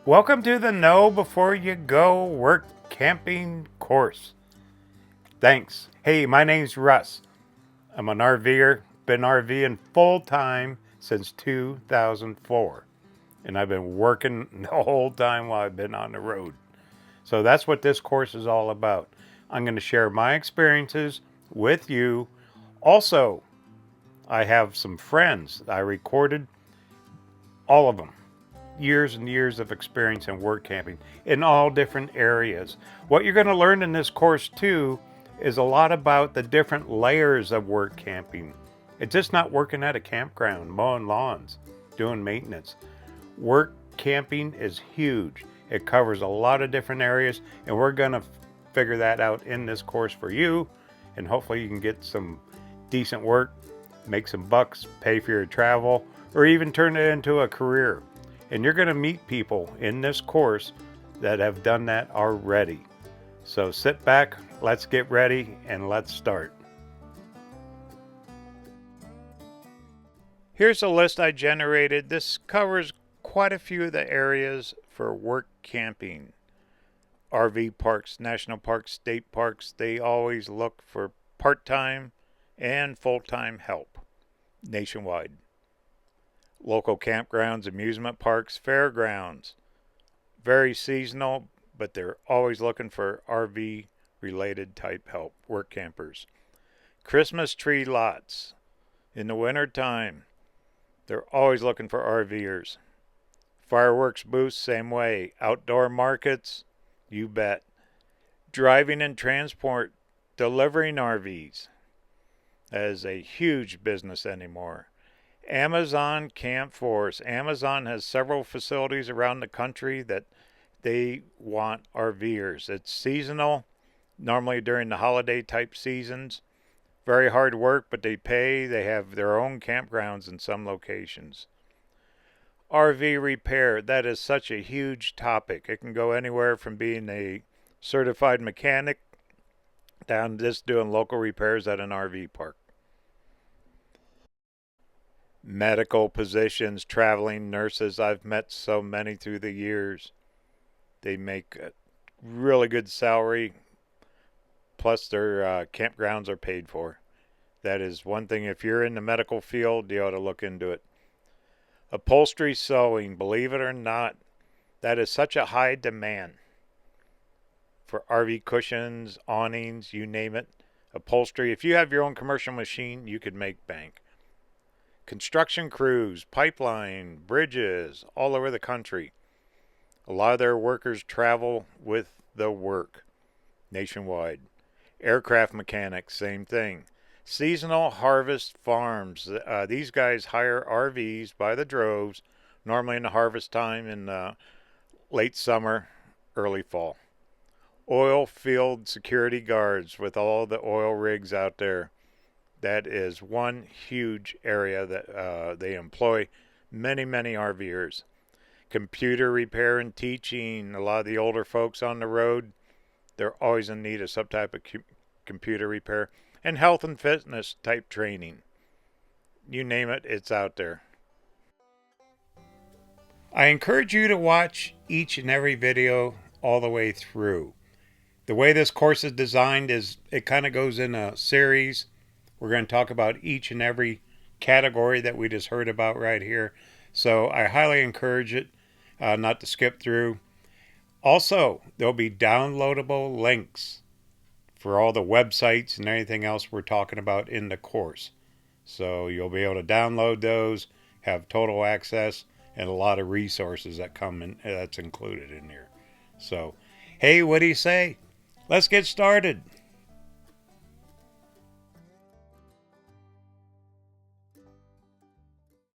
Welcome to the Know Before You Go Work Camping course. Thanks. Hey, my name's Russ. I'm an RVer, been RVing full time since 2004. And I've been working the whole time while I've been on the road. So that's what this course is all about. I'm going to share my experiences with you. Also, I have some friends. I recorded all of them. Years and years of experience in work camping in all different areas. What you're going to learn in this course too is a lot about the different layers of work camping. It's just not working at a campground, mowing lawns, doing maintenance. Work camping is huge. It covers a lot of different areas, and we're going to figure that out in this course for you, and hopefully you can get some decent work, make some bucks, pay for your travel, or even turn it into a career. And you're going to meet people in this course that have done that already. So sit back, let's get ready, and let's start. Here's a list I generated. This covers quite a few of the areas for work camping. RV parks, national parks, state parks, they always look for part-time and full-time help nationwide. Local campgrounds, amusement parks, fairgrounds. Very seasonal, but they're always looking for RV related type help, work campers. Christmas tree lots. In the winter time, they're always looking for RVers. Fireworks booths, same way. Outdoor markets, you bet. Driving and transport, delivering RVs. That is a huge business anymore. Amazon Camp Force. Amazon has several facilities around the country that they want RVers. It's seasonal, normally during the holiday type seasons. Very hard work, but they pay. They have their own campgrounds in some locations. RV repair, that is such a huge topic. It can go anywhere from being a certified mechanic down to just doing local repairs at an RV park. Medical positions, traveling nurses. I've met so many through the years. They make a really good salary, plus their campgrounds are paid for. That is one thing. If you're in the medical field, you ought to look into it. Upholstery sewing, believe it or not, that is such a high demand for RV cushions, awnings, you name it. Upholstery. If you have your own commercial machine, you could make bank. Construction crews, pipeline, bridges, all over the country. A lot of their workers travel with the work nationwide. Aircraft mechanics, same thing. Seasonal harvest farms. These guys hire RVs by the droves, normally in the harvest time in late summer, early fall. Oil field security guards with all the oil rigs out there. That is one huge area that they employ many, many RVers. Computer repair and teaching. A lot of the older folks on the road, they're always in need of some type of computer repair. And health and fitness type training. You name it, it's out there. I encourage you to watch each and every video all the way through. The way this course is designed is it kind of goes in a series. We're going to talk about each and every category that we just heard about right here. So I highly encourage it not to skip through. Also, there'll be downloadable links for all the websites and anything else we're talking about in the course. So you'll be able to download those, have total access, and a lot of resources that come in that's included in here. So, hey, what do you say? Let's get started.